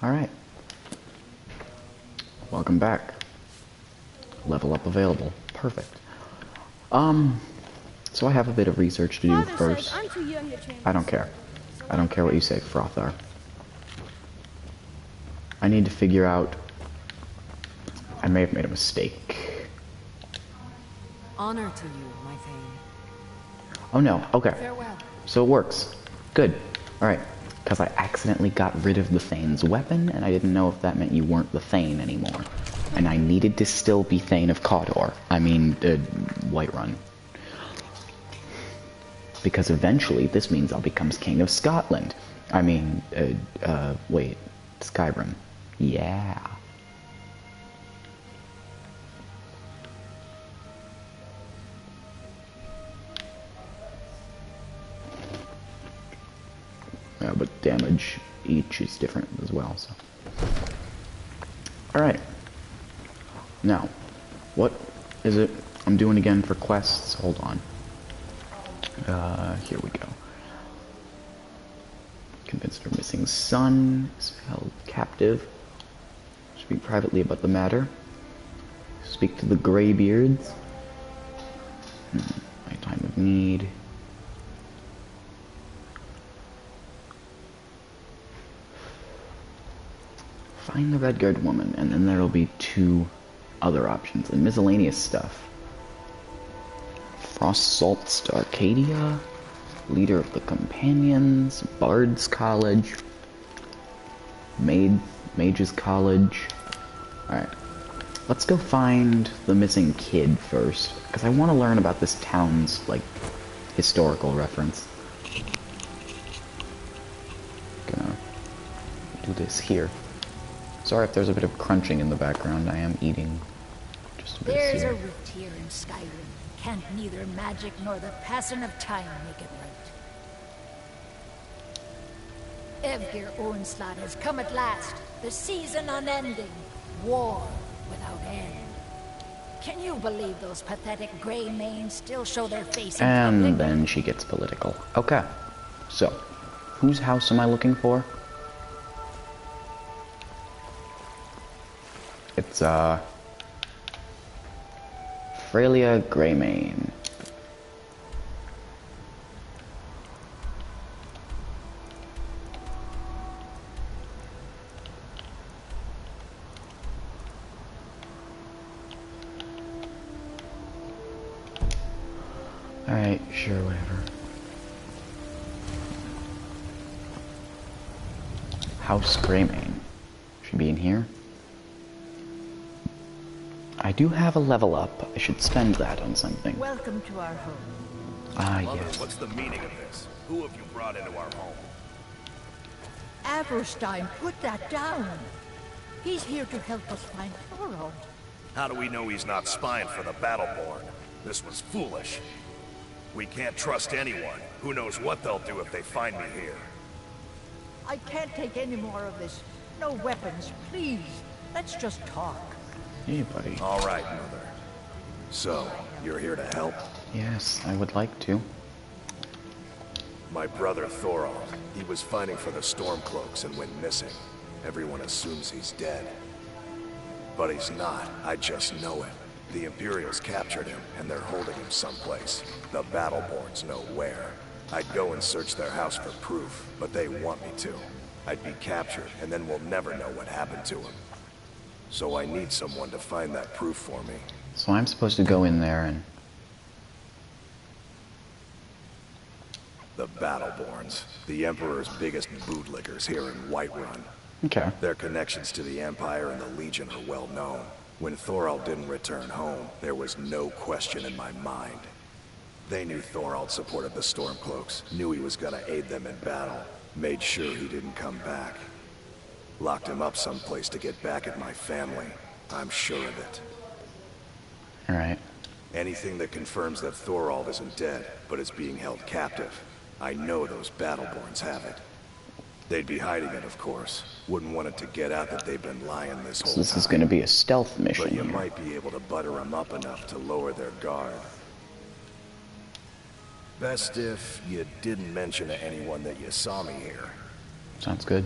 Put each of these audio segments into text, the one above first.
Alright. Welcome back. Level up available. Perfect. So I have a bit of research to do first. I don't care. I don't care what you say, Frothar. I need to figure out... I may have made a mistake. Honor to you, my thane. Oh no, okay. Farewell. So it works. Good. Alright. Because I accidentally got rid of the Thane's weapon, and I didn't know if that meant you weren't the Thane anymore. And I needed to still be Thane of Cawdor. I mean, Whiterun. Because eventually this means I'll become King of Scotland. I mean, wait. Skyrim. Yeah. Yeah, but damage each is different as well, so. Alright. Now, what is it I'm doing again for quests? Hold on. Here we go. Convinced her missing son is held captive. Speak privately about the matter. Speak to the Greybeards. My time of need. Find the Redguard woman, and then there'll be two other options. And miscellaneous stuff. Frost Salts to Arcadia. Leader of the Companions. Bard's College. Mage's College. Alright. Let's go find the missing kid first. Because I want to learn about this town's, like, historical reference. Gonna do this here. Sorry if there's a bit of crunching in the background. I am eating just a bit. There's a root here in Skyrim. Can't neither magic nor the passing of time make it right. Evgir Onslaught has come at last. The season unending. War without end. Can you believe those pathetic grey manes still show their face in And public? then she gets political. Okay. So, whose house am I looking for? It's, Freya Greymane. Alright, sure, whatever. House Greymane. Should be in here. I do have a level up. I should spend that on something. Welcome to our home. Ah, Mother, yes. what's the meaning of this? Who have you brought into our home? Averstein, put that down. He's here to help us find Thorald. How do we know he's not spying for the Battleborn? This was foolish. We can't trust anyone. Who knows what they'll do if they find me here. I can't take any more of this. No weapons, please. Let's just talk. Hey, buddy. All right, Mother. So, you're here to help? Yes, I would like to. My brother Thorald. He was fighting for the Stormcloaks and went missing. Everyone assumes he's dead. But he's not. I just know it. The Imperials captured him, and they're holding him someplace. The Battleborns know where. I'd go and search their house for proof, but they want me to. I'd be captured, and then we'll never know what happened to him. So I need someone to find that proof for me. So I'm supposed to go in there and... The Battleborns, the Emperor's biggest bootlickers here in Whiterun. Okay. Their connections to the Empire and the Legion are well known. When Thorald didn't return home, there was no question in my mind. They knew Thorald supported the Stormcloaks, knew he was gonna aid them in battle, made sure he didn't come back. Locked him up someplace to get back at my family. I'm sure of it. Alright. Anything that confirms that Thorald isn't dead, but is being held captive. I know those Battleborns have it. They'd be hiding it, of course. Wouldn't want it to get out that they've been lying this whole So this time. is going to be a stealth mission But you here. might be able to butter them up enough to lower their guard. Best if you didn't mention to anyone that you saw me here. Sounds good.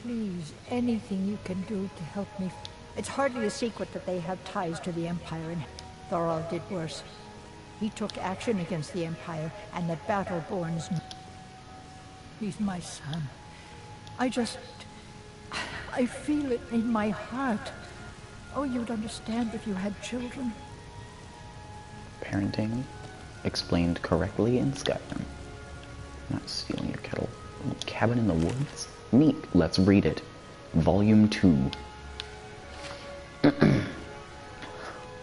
Please, anything you can do to help me. It's hardly a secret that they have ties to the Empire, and Thorald did worse. He took action against the Empire and the Battleborns. He's my son. I feel it in my heart. Oh, you'd understand if you had children. Parenting explained correctly in Skyrim. Not stealing your kettle. Cabin in the Woods? Neat. Let's read it. Volume 2.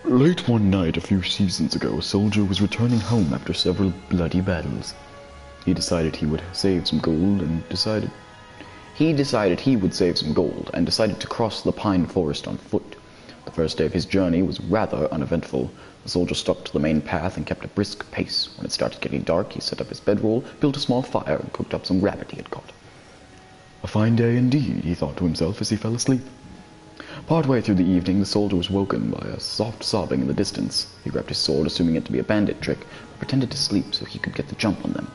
Late one night a few seasons ago, a soldier was returning home after several bloody battles. He decided he would save some gold and decided to cross the pine forest on foot. The first day of his journey was rather uneventful. The soldier stuck to the main path and kept a brisk pace. When it started getting dark, he set up his bedroll, built a small fire, and cooked up some rabbit he had caught. A fine day indeed, he thought to himself as he fell asleep. Partway through the evening, the soldier was woken by a soft sobbing in the distance. He grabbed his sword, assuming it to be a bandit trick, but pretended to sleep so he could get the jump on them.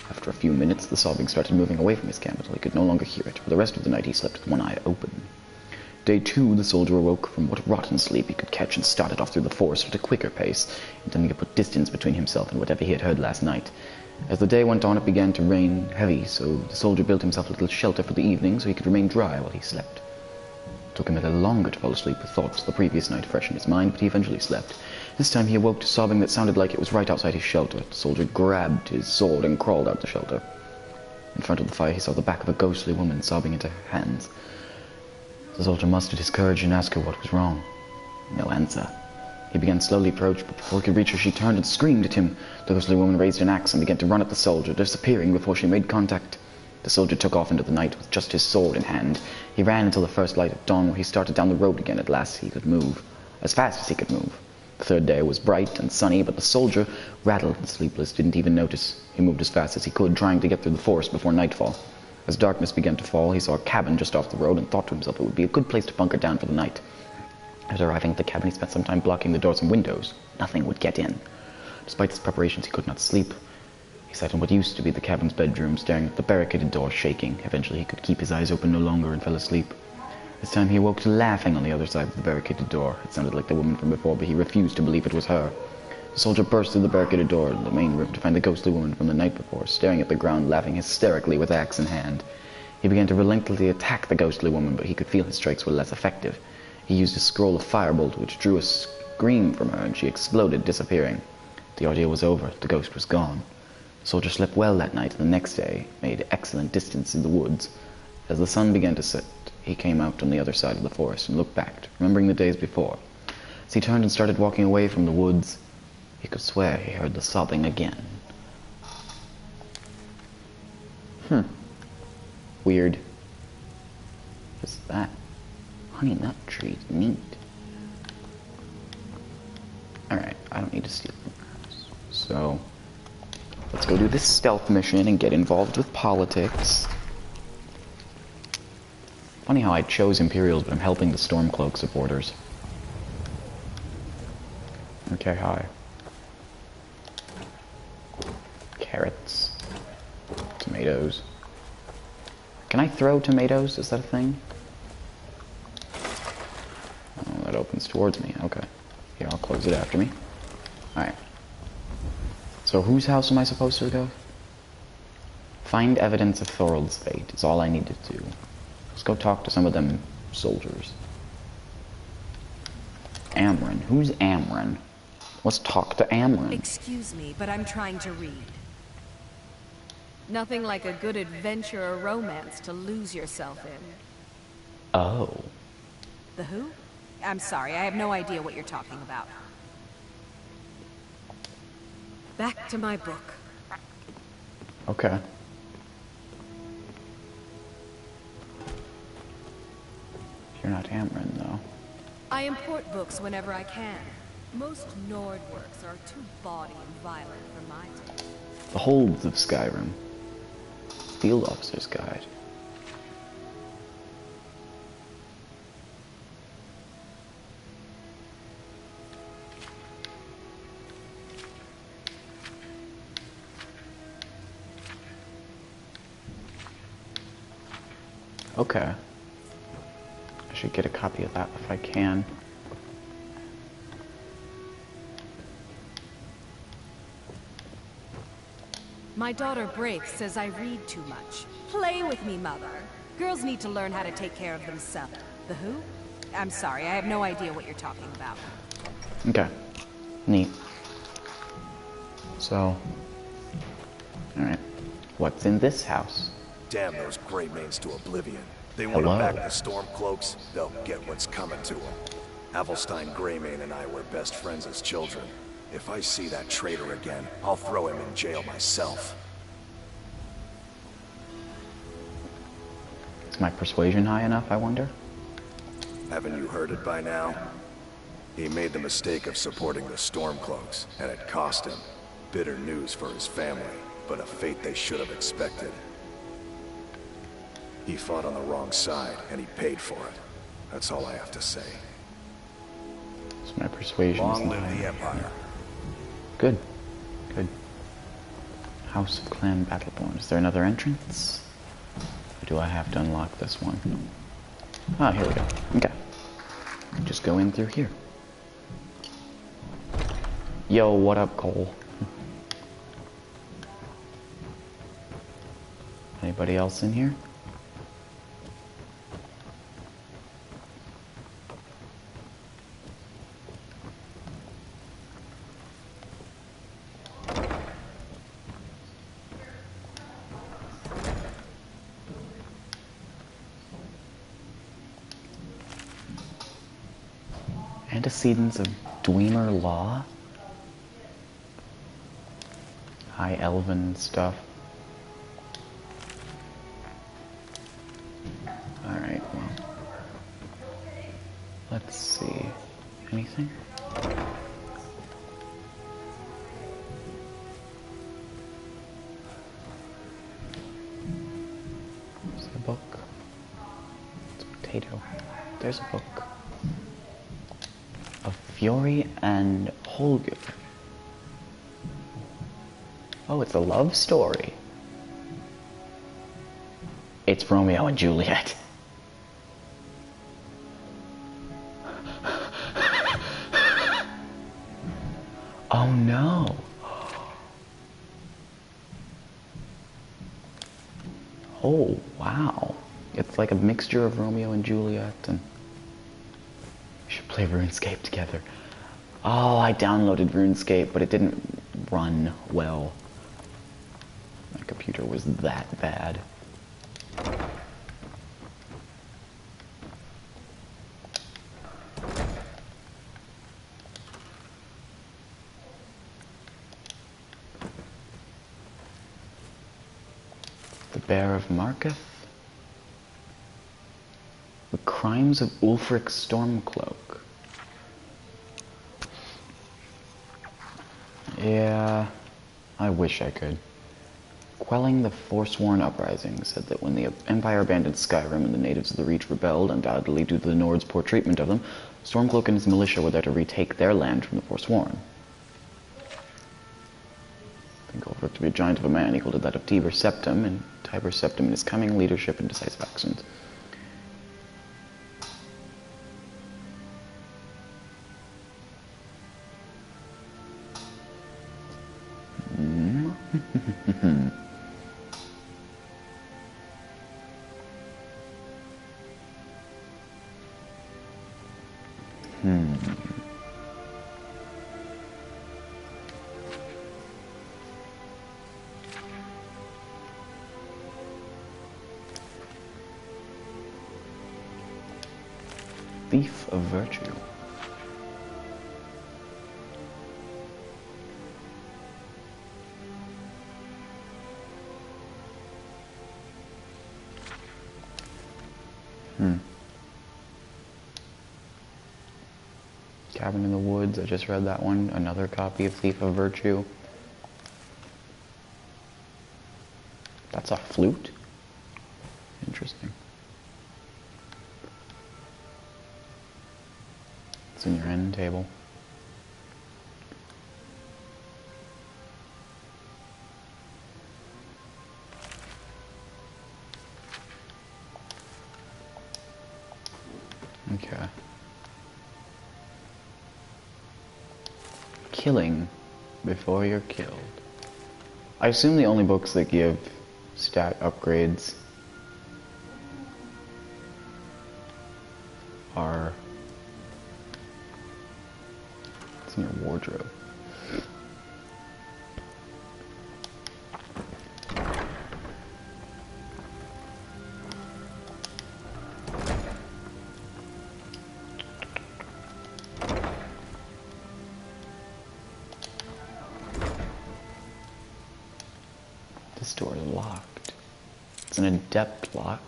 After a few minutes, the sobbing started moving away from his camp until he could no longer hear it. For the rest of the night, he slept with one eye open. Day 2, the soldier awoke from what rotten sleep he could catch and started off through the forest at a quicker pace, intending to put distance between himself and whatever he had heard last night. As the day went on, it began to rain heavy, so the soldier built himself a little shelter for the evening so he could remain dry while he slept. It took him a little longer to fall asleep with thoughts of the previous night fresh in his mind, but he eventually slept. This time he awoke to sobbing that sounded like it was right outside his shelter. The soldier grabbed his sword and crawled out the shelter. In front of the fire, he saw the back of a ghostly woman sobbing into her hands. The soldier mustered his courage and asked her what was wrong. No answer. He began slowly approach, but before he could reach her, she turned and screamed at him. The ghostly woman raised an axe and began to run at the soldier, disappearing before she made contact. The soldier took off into the night with just his sword in hand. He ran until the first light of dawn, where he started down the road again. At last he could move, as fast as he could move. The third day was bright and sunny, but the soldier, rattled and sleepless, didn't even notice. He moved as fast as he could, trying to get through the forest before nightfall. As darkness began to fall, he saw a cabin just off the road and thought to himself it would be a good place to bunker down for the night. After arriving at the cabin, he spent some time blocking the doors and windows. Nothing would get in. Despite his preparations, he could not sleep. He sat in what used to be the cabin's bedroom, staring at the barricaded door, shaking. Eventually, he could keep his eyes open no longer and fell asleep. This time, he awoke to laughing on the other side of the barricaded door. It sounded like the woman from before, but he refused to believe it was her. The soldier burst through the barricaded door in the main room to find the ghostly woman from the night before, staring at the ground, laughing hysterically with axe in hand. He began to relentlessly attack the ghostly woman, but he could feel his strikes were less effective. He used a scroll of firebolt, which drew a scream from her, and she exploded, disappearing. The ordeal was over. The ghost was gone. The soldier slept well that night, and the next day made excellent distance in the woods. As the sun began to set, he came out on the other side of the forest and looked back, remembering the days before. As he turned and started walking away from the woods, he could swear he heard the sobbing again. Weird. What's that? Honey nut tree. Neat. Alright, I don't need to steal from her house. So, let's go do this stealth mission and get involved with politics. Funny how I chose Imperials, but I'm helping the Stormcloak supporters. Okay, hi. Carrots. Tomatoes. Can I throw tomatoes? Is that a thing? Oh, that opens towards me. Okay. Here, I'll close it after me. Alright. So whose house am I supposed to go? Find evidence of Thorald's fate is all I need to do. Let's go talk to some of them soldiers. Amryn. Who's Amryn? Let's talk to Amryn. Excuse me, but I'm trying to read. Nothing like a good adventure or romance to lose yourself in. Oh. The who? I'm sorry, I have no idea what you're talking about. Back to my book. Okay. You're not Amryn, though. I import books whenever I can. Most Nord works are too bawdy and violent for my taste. The Holds of Skyrim. Field Officer's Guide. Okay. I should get a copy of that if I can. My daughter Braith says I read too much. Play with me, Mother. Girls need to learn how to take care of themselves. The who? I'm sorry, I have no idea what you're talking about. Okay. Neat. So... Alright. What's in this house? Damn those Greymanes to oblivion. They Hello? want to back the Stormcloaks, they'll get what's coming to them. Avelstein Greymane and I were best friends as children. If I see that traitor again, I'll throw him in jail myself. Is my persuasion high enough, I wonder? Haven't you heard it by now? He made the mistake of supporting the Stormcloaks, and it cost him. Bitter news for his family, but a fate they should have expected. He fought on the wrong side, and he paid for it. That's all I have to say. So my persuasion is Long live the Empire. Good. Good. House of Clan Battleborn. Is there another entrance? Or do I have to unlock this one? Ah, here we go. Okay. Just go in through here. Yo, what up, Cole? Anybody else in here? Antecedents of Dwemer law? High elven stuff. Alright, well. Let's see. Anything? Is there a book? It's a potato. There's a book. Of Fury and Holger. Oh, it's a love story. It's Romeo and Juliet. Oh no. Oh, wow. It's like a mixture of Romeo and Juliet and... We should play RuneScape together. Oh, I downloaded RuneScape, but it didn't run well. My computer was that bad. The Bear of Marketh? The Crimes of Ulfric Stormcloak. Yeah, I wish I could. Quelling the Forsworn Uprising said that when the Empire abandoned Skyrim and the natives of the Reach rebelled, undoubtedly due to the Nord's poor treatment of them, Stormcloak and his militia were there to retake their land from the Forsworn. I think Ulfric to be a giant of a man equal to that of Tiber Septim, and Tiber Septim in his cunning leadership and decisive actions. Thief of Virtue. Cabin in the Woods, I just read that one. Another copy of Thief of Virtue. That's a flute? Interesting. It's in your end table. Okay. Killing before you're killed. I assume the only books that give stat upgrades are... It's in your wardrobe. This door is locked. It's an adept lock.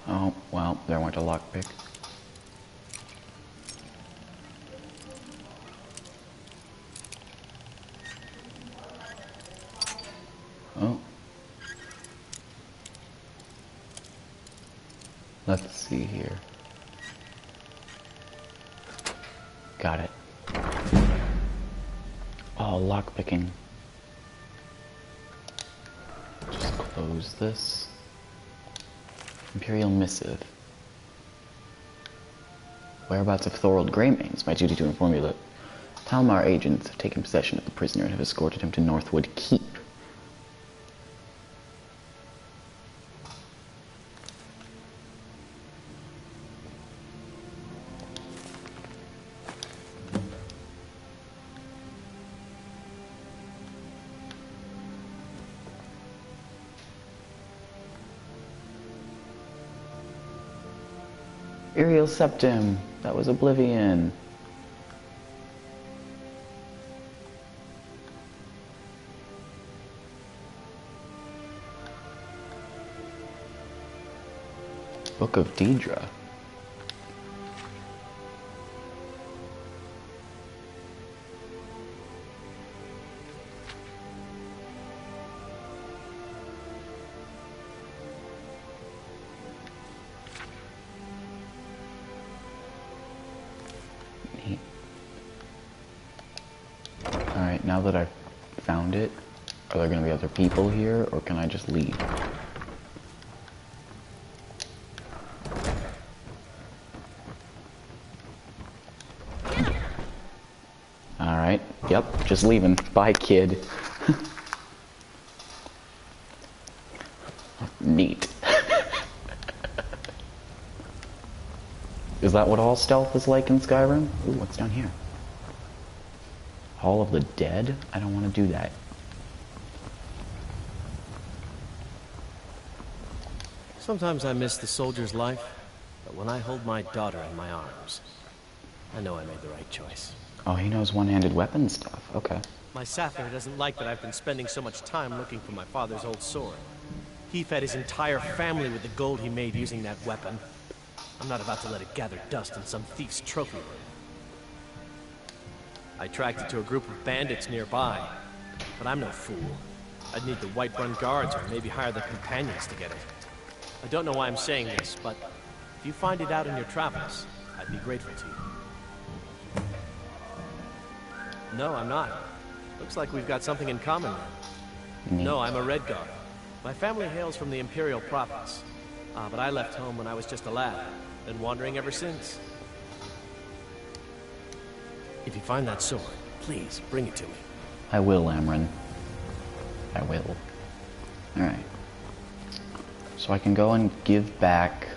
Oh, well, there went a lockpick. Oh. Let's see here. Got it. Oh, lockpicking. Just close this. Imperial missive. Whereabouts of Thorold Greymane? It's my duty to inform you that Talmar agents have taken possession of the prisoner and have escorted him to Northwood Keep. Iriel Septim. That was Oblivion. Book of Deidre. Alright, now that I've found it, are there going to be other people here, or can I just leave? Alright, yep, just leaving. Bye, kid. Neat. Is that what all stealth is like in Skyrim? Ooh, what's down here? Hall of the Dead? I don't want to do that. Sometimes I miss the soldier's life, but when I hold my daughter in my arms, I know I made the right choice. Oh, he knows one-handed weapon stuff. Okay. My Sapphire doesn't like that I've been spending so much time looking for my father's old sword. He fed his entire family with the gold he made using that weapon. I'm not about to let it gather dust in some thief's trophy room. I tracked it to a group of bandits nearby, but I'm no fool. I'd need the Whiterun guards or maybe hire the companions to get it. I don't know why I'm saying this, but if you find it out in your travels, I'd be grateful to you. No, I'm not. Looks like we've got something in common then. No, I'm a Redguard. My family hails from the Imperial province. But I left home when I was just a lad. Been wandering ever since. If you find that sword, please bring it to me. I will, Amryn. I will. Alright. So I can go and give back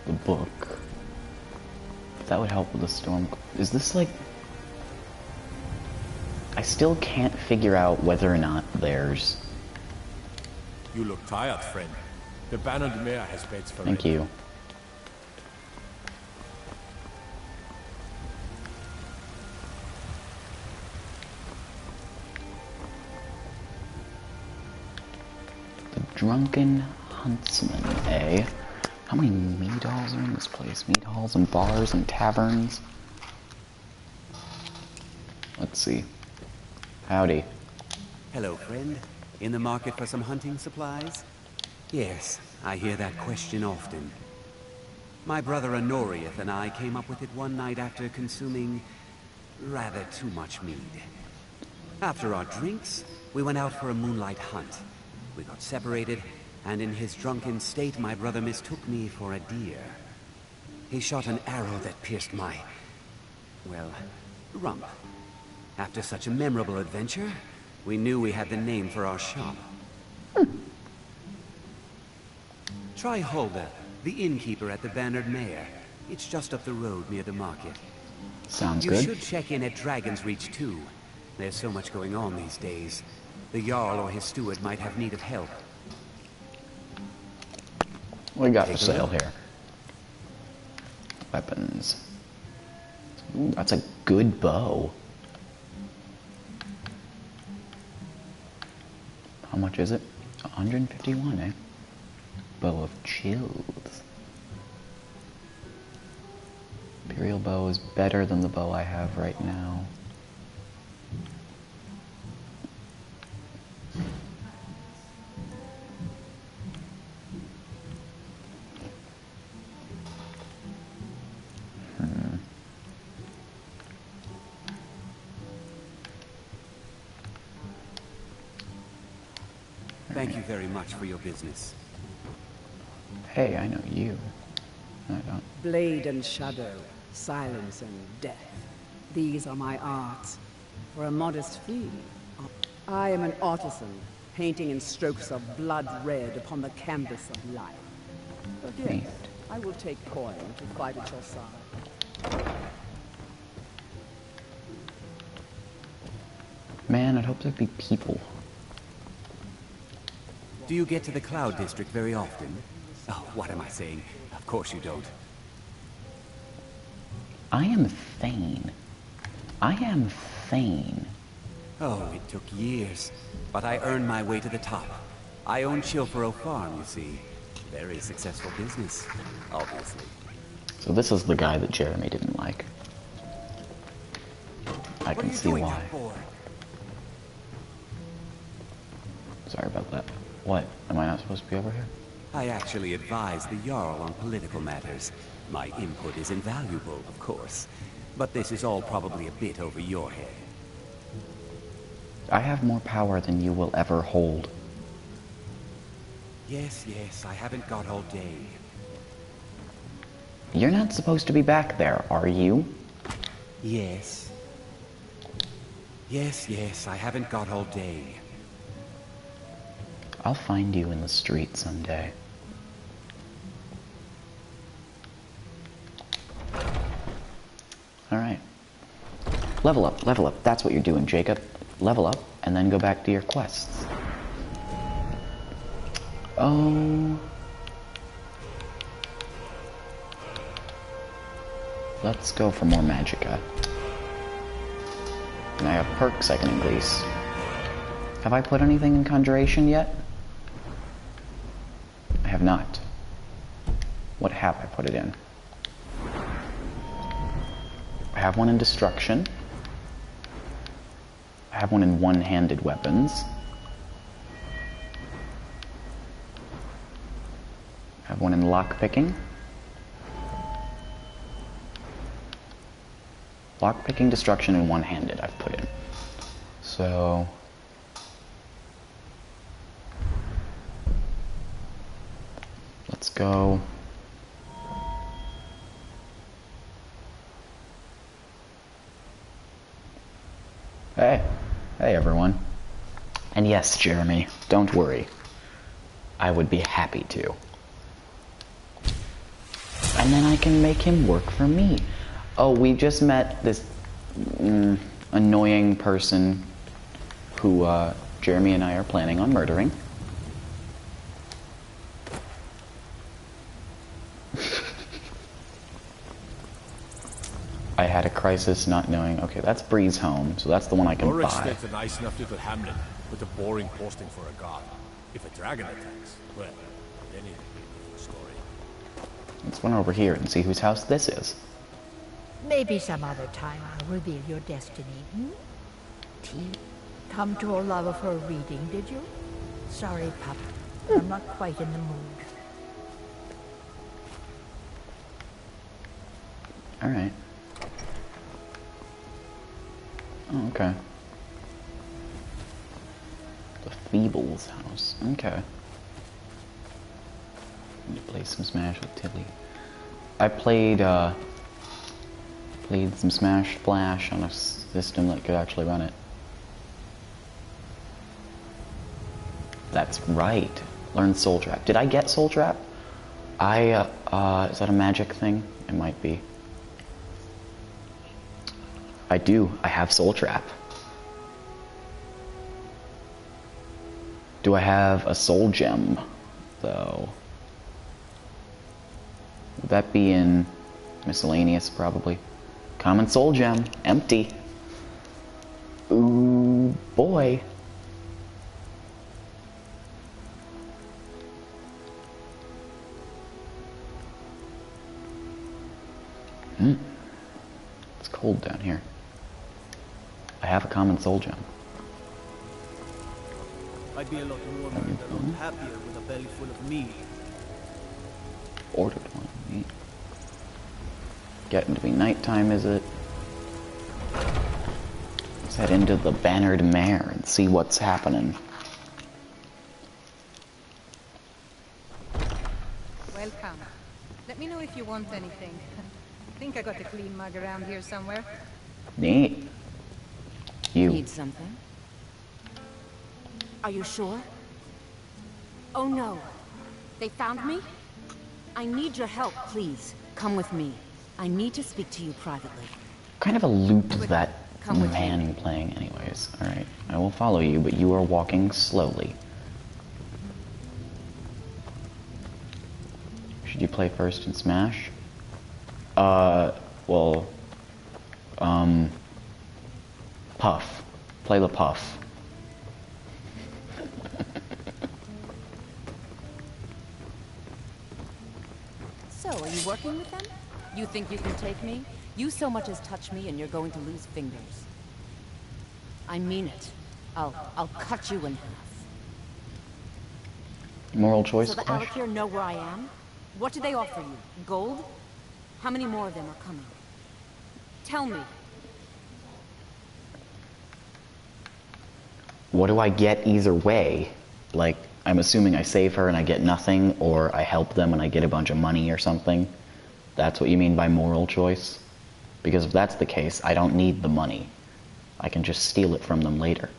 the book. But that would help with the storm. Is this like... I still can't figure out whether or not there's... You look tired, friend. The Baron Mayor has beds for Thank you. The Drunken Huntsman, eh? How many mead halls are in this place? Mead halls and bars and taverns? Let's see. Howdy. Hello, friend. In the market for some hunting supplies? Yes, I hear that question often. My brother Honorius and I came up with it one night after consuming rather too much mead. After our drinks, we went out for a moonlight hunt. We got separated, and in his drunken state, my brother mistook me for a deer. He shot an arrow that pierced my, well, rump. After such a memorable adventure, we knew we had the name for our shop. Try Hulda, the innkeeper at the Bannered Mare. It's just up the road near the market. Sounds You good. should check in at Dragon's Reach too. There's so much going on these days. The Jarl or his steward might have need of help. What we got Take for a sale look. here? Weapons. Ooh, that's a good bow. How much is it? 151, eh? Bow of Chills. Imperial bow is better than the bow I have right now. Thank you very much for your business. Hey, I know you. I don't. Blade and shadow, silence and death. These are my arts. For a modest fee, I am an artisan, painting in strokes of blood red upon the canvas of life. But yes, Neat. I will take coin to fight at your side. Man, I'd hope there'd be people. Do you get to the Cloud District very often? Oh, what am I saying? Of course you don't. I am Thane. I am Thane. Oh, it took years. But I earned my way to the top. I own Chilfaro Farm, you see. Very successful business, obviously. So this is the guy that Jeremy didn't like. I What are can you see doing why. that for? Sorry about that. What? Am I not supposed to be over here? I actually advise the Jarl on political matters. My input is invaluable, of course. But this is all probably a bit over your head. I have more power than you will ever hold. Yes, I haven't got all day. You're not supposed to be back there, are you? Yes. Yes, I haven't got all day. I'll find you in the street someday. Alright. Level up, level up. That's what you're doing, Jacob. Level up, and then go back to your quests. Oh. Let's go for more magicka. And I have perks I can increase. Have I put anything in conjuration yet? I have not. What have I put it in? I have one in destruction. I have one in one-handed weapons. I have one in lockpicking. Lockpicking, destruction, and one-handed I've put in. So... let's go... Hey everyone. And yes, Jeremy, don't worry. I would be happy to. And then I can make him work for me. Oh, we just met this annoying person who Jeremy and I are planning on murdering. I had a crisis not knowing, okay, that's Bree's home, so that's the one I can buy. Oryx's a nice enough little hamlet, with a boring posting for a god. If a dragon attacks, well, then it's a different story. Let's run over here and see whose house this is. Maybe some other time I'll reveal your destiny. Tea? Come to Olava for a reading, did you? Sorry, pup. I'm not quite in the mood. Alright. Oh, okay. The Feebles house. Okay. Need to play some Smash with Tilly. I played some Smash Flash on a system that could actually run it. That's right. Learn Soul Trap. Did I get Soul Trap? Is that a magic thing? It might be. I do. I have Soul Trap. Do I have a Soul Gem, though? Would that be in miscellaneous, probably? Common Soul Gem. Empty. Ooh, boy. It's cold down here. I have a common Soul Gem. I'd be a lot warmer and a lot happier with a belly full of meat. Ordered one. Neat. Getting to be nighttime, is it? Let's head into the Bannered Mare and see what's happening. Welcome. Let me know if you want anything. I think I got a clean mug around here somewhere. Neat. You. Need something? Are you sure? Oh no. They found me? I need your help, please. Come with me. I need to speak to you privately. What kind of a loop is that man playing anyways? Alright, I will follow you, but you are walking slowly. Should you play first in Smash? Puff. Play the Puff. So, are you working with them? You think you can take me? You so much as touch me and you're going to lose fingers. I mean it. I'll cut you in half. Moral choice So the clash? Alakir know where I am? What do they offer you? Gold? How many more of them are coming? Tell me. What do I get either way? Like, I'm assuming I save her and I get nothing, or I help them and I get a bunch of money or something. That's what you mean by moral choice? Because if that's the case, I don't need the money. I can just steal it from them later.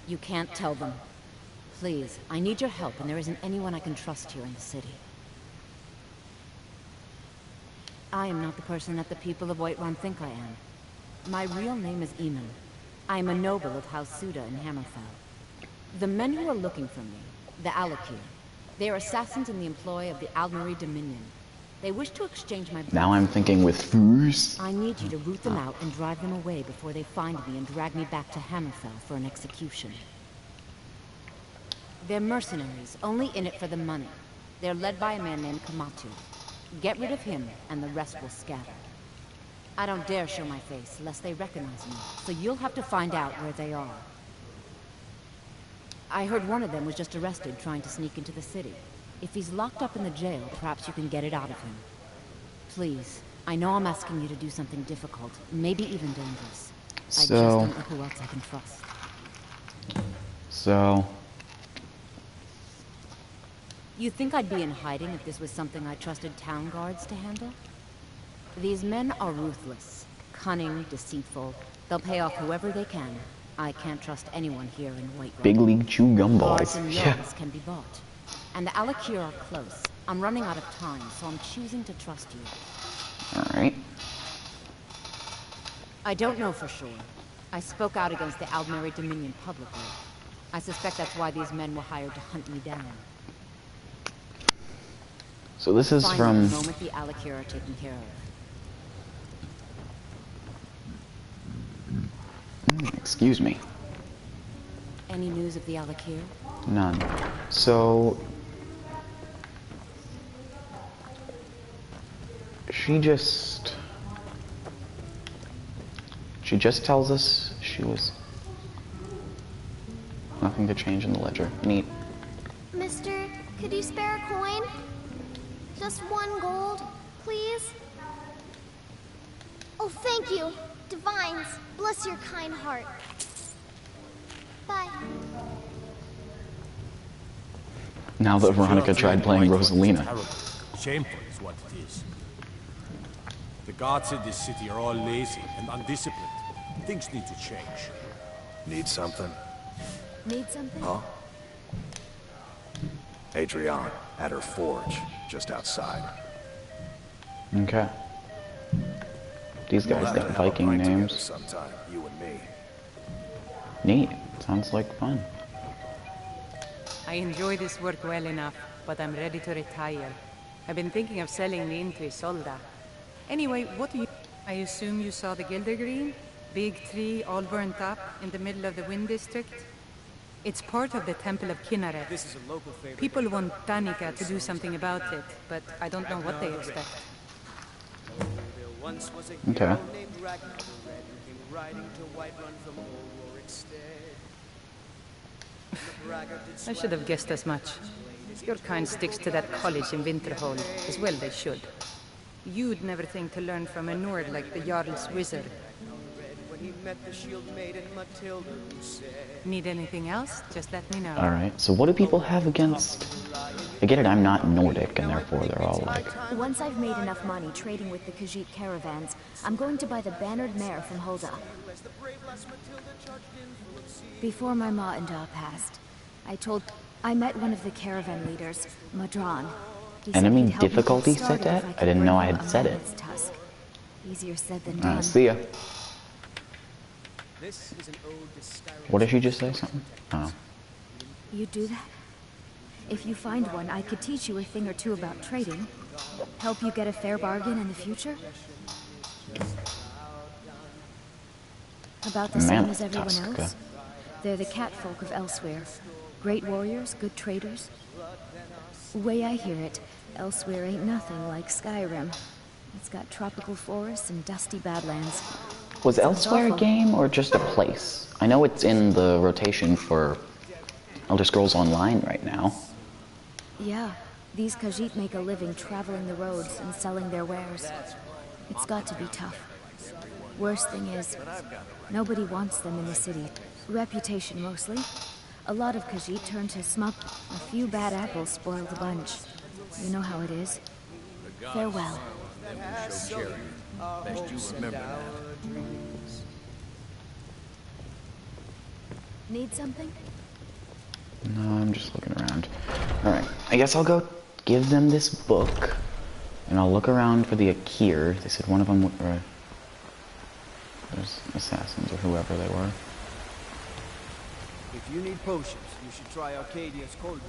You can't tell them. Please, I need your help and there isn't anyone I can trust here in the city. I am not the person that the people of Whiterun think I am. My real name is Eamon. I am a noble of House Suda in Hammerfell. The men who are looking for me, the Alakir, they are assassins in the employ of the Aldmeri Dominion. They wish to exchange my blood. Now I'm thinking with furs. I need you to root them out and drive them away before they find me and drag me back to Hammerfell for an execution. They're mercenaries, only in it for the money. They're led by a man named Kamatu. Get rid of him, and the rest will scatter. I don't dare show my face, lest they recognize me, so you'll have to find out where they are. I heard one of them was just arrested trying to sneak into the city. If he's locked up in the jail, perhaps you can get it out of him. Please, I know I'm asking you to do something difficult, maybe even dangerous. I just don't know who else I can trust. You think I'd be in hiding if this was something I trusted town guards to handle? These men are ruthless, cunning, deceitful. They'll pay off whoever they can. I can't trust anyone here in Whiterun. Big League Chew Gumballs. Guards and yells can be bought. And the Alakir are close. I'm running out of time, so I'm choosing to trust you. Alright. I don't know for sure. I spoke out against the Aldmeri Dominion publicly. I suspect that's why these men were hired to hunt me down. So this is Finally, from... the moment the Alakir are taken care of. Excuse me. Any news of the Alakir? None. So... She just tells us she was... Nothing to change in the ledger. Neat. Mister, could you spare a coin? Just 1 gold, please? Oh, thank you. Divines, bless your kind heart. Bye. Now that Veronica tried playing Rosalina. Shameful is what it is. The gods in this city are all lazy and undisciplined. Things need to change. Need something? Need something? Huh? Adrienne, at her forge, just outside. Okay. These guys We'll have got to have a Viking pint together names. sometime, you and me. Neat. Sounds like fun. I enjoy this work well enough, but I'm ready to retire. I've been thinking of selling the inn to Isolda. Anyway, what do you... I assume you saw the Gilder Green? Big tree, all burnt up, in the middle of the Wind District? It's part of the Temple of Kinneret. This is a local favorite. People want Danica to do something about it, but I don't know what they expect. Once was a Okay. hero named Ragnar the Red who came riding to Whiterun from old Warwick's stead. I should have guessed as much. Your kind sticks to that college in Winterhold, as well they should. You'd never think to learn from a Nord like the Jarl's wizard. When he met the shield maiden Matilda who said, Need anything else? Just let me know. Alright, so what do people have against... I get it, I'm not Nordic, and therefore they're all like... Once I've made enough money trading with the Khajiit caravans, I'm going to buy the bannered mare from Hulda. Before my ma and Da passed, I met one of the caravan leaders, Madran. He said Enemy he'd help me get difficulty started set if at? I I could didn't know bring I him had a set it. mammoth's tusk. Easier said than done. See ya. This is an ode to Skyrim. What did she just say? Something? Oh. You do that? If you find one, I could teach you a thing or two about trading. Help you get a fair bargain in the future? About the same as everyone Mammoth tusk, else. They're the catfolk of Elsewhere. Great warriors, good traders. Way I hear it, Elsewhere ain't nothing like Skyrim. It's got tropical forests and dusty badlands. Was Elsewhere a game or just a place? I know it's in the rotation for Elder Scrolls Online right now. Yeah, these Khajiit make a living traveling the roads and selling their wares. It's got to be tough. Worst thing is, nobody wants them in the city. Reputation mostly. A lot of Khajiit turn to smug. A few bad apples spoil the bunch. You know how it is. Farewell. Best you remember that. Need something? No, I'm just looking around. Alright, I guess I'll go give them this book, and I'll look around for the Akir. They said one of them were... There's assassins or whoever they were. If you need potions, you should try Arcadia's cauldron.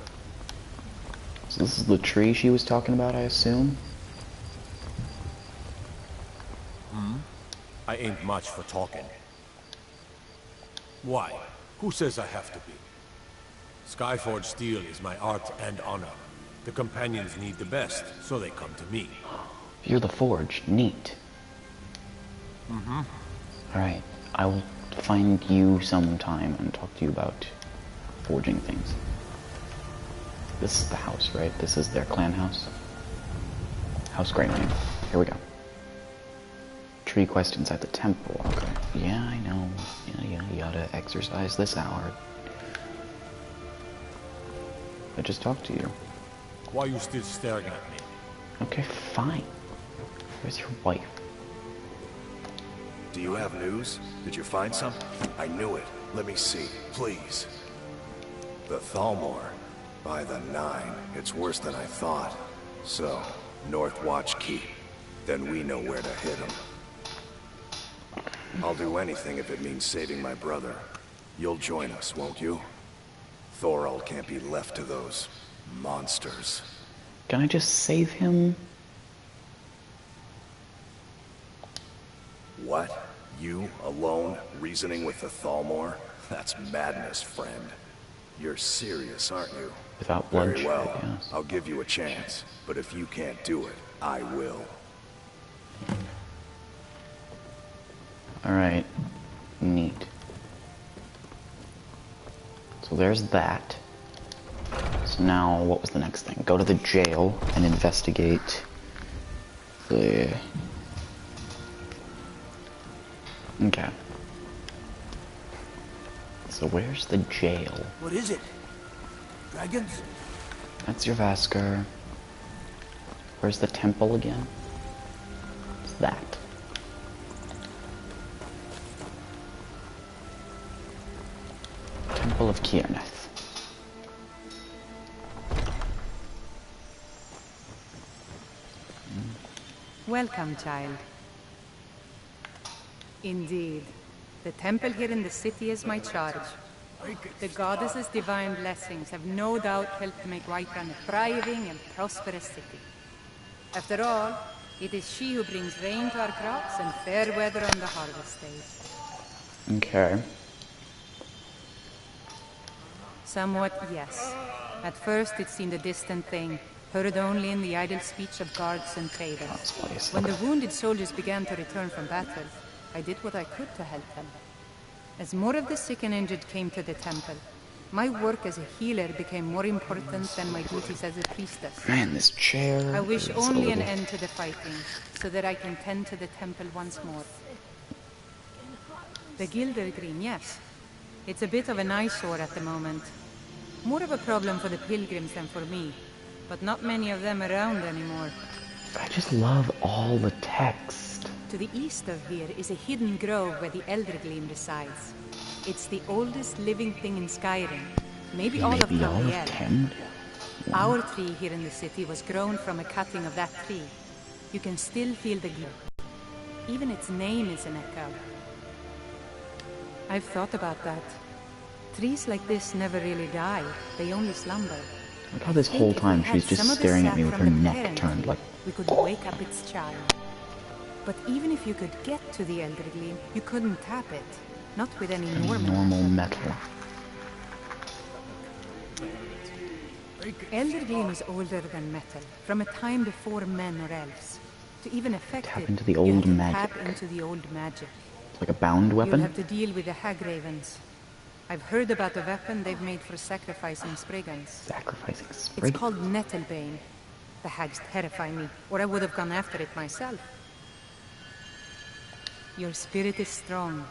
So this is the tree she was talking about, I assume? I ain't much for talking. Why? Who says I have to be? Skyforge steel is my art and honor. The companions need the best, so they come to me. You're the Forge. Neat. Mm-hmm. Alright, I will find you sometime and talk to you about forging things. This is the house, right? This is their clan house. House Greymane. Here we go. Tree quest inside the temple. Okay. Yeah, I know. Yeah, you gotta exercise this hour. I just talked to you. Why are you still staring at me? Okay, fine. Where's your wife? Do you have news? Did you find something? I knew it. Let me see, please. The Thalmor. By the 9. It's worse than I thought. So, North Watch Keep. Then we know where to hit him. I'll do anything if it means saving my brother. You'll join us, won't you? Thorald can't be left to those monsters. Can I just save him? What? You, alone, reasoning with the Thalmor? That's madness, friend. You're serious, aren't you? Without Very bloodshed, well. yes. I'll give you a chance. But if you can't do it, I will. Alright. Neat. So there's that. So now, what was the next thing? Go to the jail and investigate the... Okay. So where's the jail? What is it? Dragons? That's your Vasker. Where's the temple again? It's that. Temple of Kierneth. Welcome, child. Indeed. The temple here in the city is my charge. The goddess's divine blessings have no doubt helped make Whiterun a thriving and prosperous city. After all, it is she who brings rain to our crops and fair weather on the harvest days. Okay. Somewhat, yes. At first it seemed a distant thing, heard only in the idle speech of guards and traders. When the wounded soldiers began to return from battle, I did what I could to help them. As more of the sick and injured came to the temple, my work as a healer became more important than my duties as a priestess. Man, this chair. I wish only an end to the fighting, so that I can tend to the temple once more. The Gilder Green, yes. It's a bit of an eyesore at the moment. More of a problem for the pilgrims than for me, but not many of them around anymore. I just love all the text. To the east of here is a hidden grove where the Elder Gleam resides. It's the oldest living thing in Skyrim. Maybe all of Tamriel. Our tree here in the city was grown from a cutting of that tree. You can still feel the glow. Even its name is an echo. I've thought about that. Trees like this never really die. They only slumber. Look how this whole time she's just staring at me with her neck turned like... We could wake up its child. But even if you could get to the Elder Gleam, you couldn't tap it. Not with any normal metal. Elder Gleam is older than metal, from a time before men or elves. To even affect Tap it, into the you old have to magic. tap into the old magic. It's like a bound weapon? You'll have to deal with the Hagravens. I've heard about a weapon they've made for sacrificing Spriggans. Sacrificing Spriggans? It's called Nettlebane. The hags terrify me, or I would have gone after it myself. Your spirit is strong.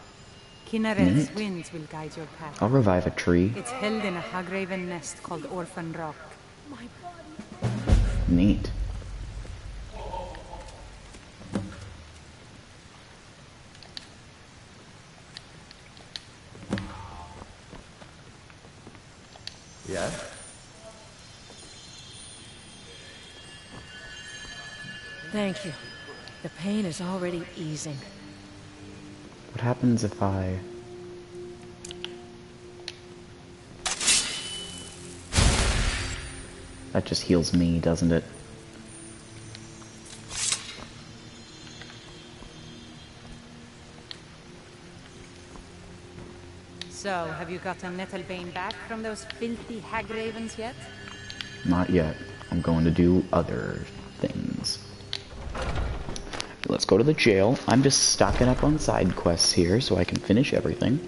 Kinnared's winds will guide your path. I'll revive a tree. It's held in a Hagraven nest called Orphan Rock. Neat. Yeah? Thank you. The pain is already easing. What happens if I... That just heals me, doesn't it? So, have you gotten Nettlebane back from those filthy Hagravens yet? Not yet. I'm going to do other things. Let's go to the jail. I'm just stocking up on side quests here so I can finish everything.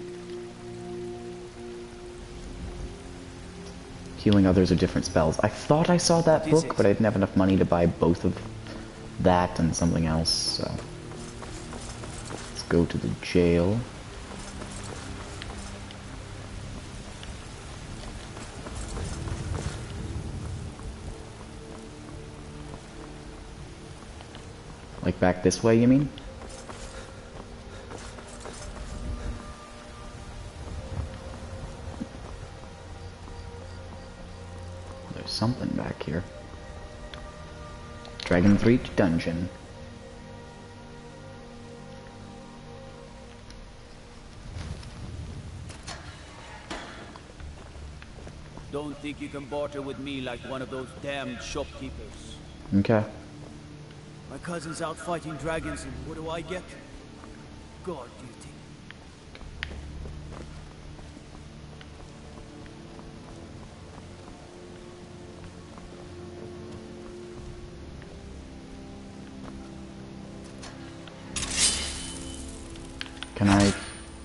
Healing others are different spells. I thought I saw that book, but I didn't have enough money to buy both of that and something else, so... Let's go to the jail. Like back this way, you mean? There's something back here. Dragon's Reach Dungeon. Don't think you can barter with me like one of those damned shopkeepers. Okay. My cousin's out fighting dragons, and what do I get? God duty. Can I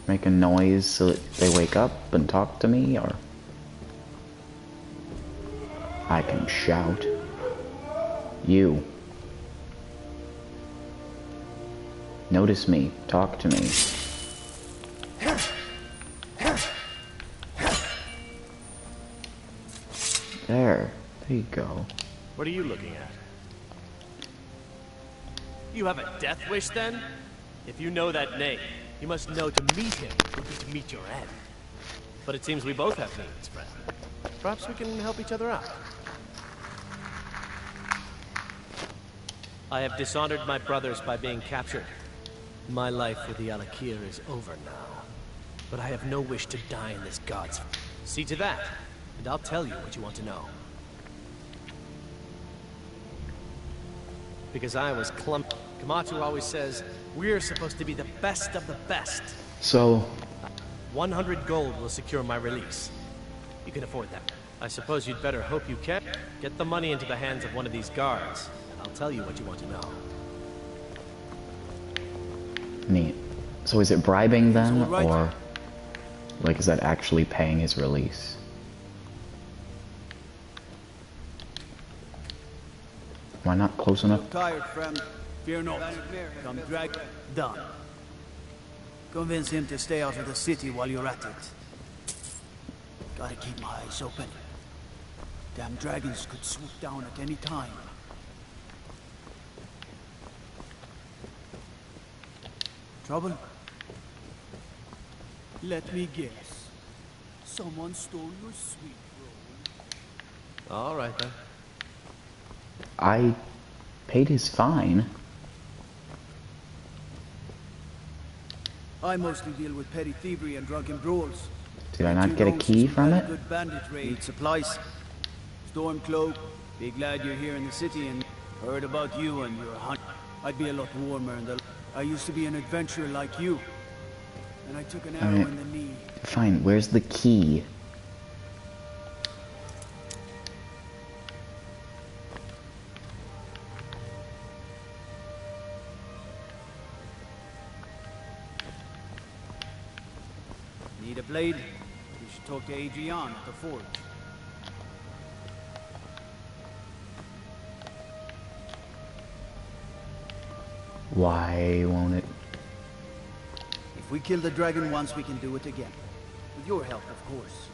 make a noise so that they wake up and talk to me, or... I can shout. You. Notice me. Talk to me. There you go. What are you looking at? You have a death wish, then? If you know that name, you must know to meet him would be to meet your end. But it seems we both have needs, friend. Perhaps we can help each other out. I have dishonored my brothers by being captured. My life with the Alakir is over now. But I have no wish to die in this god's... See to that, and I'll tell you what you want to know. Because I was Kamatu always says, we're supposed to be the best of the best. So... 100 gold will secure my release. You can afford that. I suppose you'd better hope you can. Get the money into the hands of one of these guards. I'll tell you what you want to know. Neat. So is it bribing them, or... like, is that actually paying his release? Am I not close enough? Tired, friend. Fear not. Come drag... Done. Convince him to stay out of the city while you're at it. Gotta keep my eyes open. Damn dragons could swoop down at any time. Trouble? Let me guess. Someone stole your sweet roll. All right, then. I paid his fine. I mostly deal with petty thievery and drunken brawls. Did I not get a key from it? Good bandit raid. Need supplies. Storm cloak. Be glad you're here in the city and heard about you and your hunt. I'd be a lot warmer in the... I used to be an adventurer like you. And I took an arrow in the knee. Fine, where's the key? Need a blade? You should talk to Adrian at the forge. Why won't it? If we kill the dragon once, we can do it again. With your help, of course.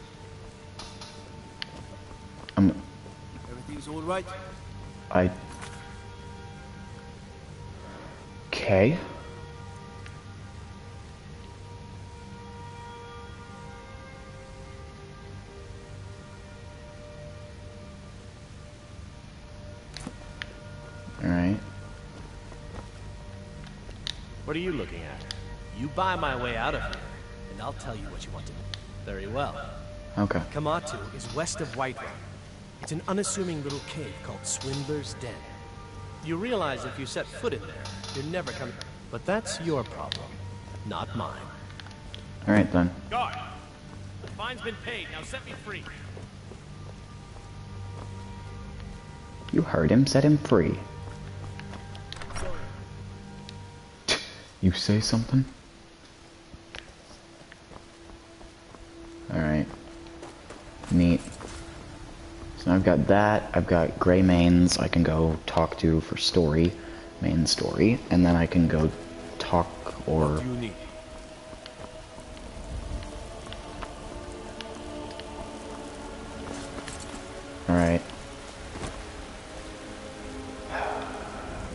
Everything's all right? Okay. Alright. What are you looking at? You buy my way out of here, and I'll tell you what you want to know. Very well. Okay. Kamatu is west of Whiterun. It's an unassuming little cave called Swindler's Den. You realize if you set foot in there, you're never coming... But that's your problem, not mine. Alright then. Guard! The fine's been paid, now set me free. You heard him, set him free. You say something? Alright. Neat. So I've got that, I've got Grey Mains I can go talk to for story, main story, and then I can go talk or... What do you need? Alright.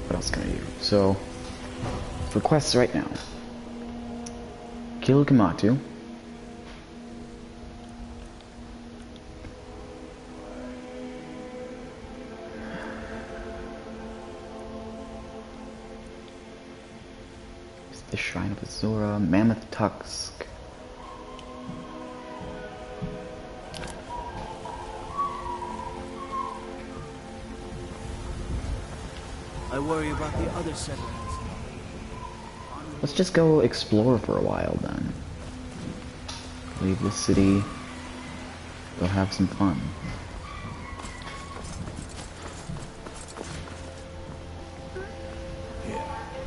What else can I do? So, for quests right now. Kill Kamatu. The Shrine of Azora, Mammoth Tusk. I worry about the other settlements. Let's just go explore for a while then. Leave the city. Go have some fun.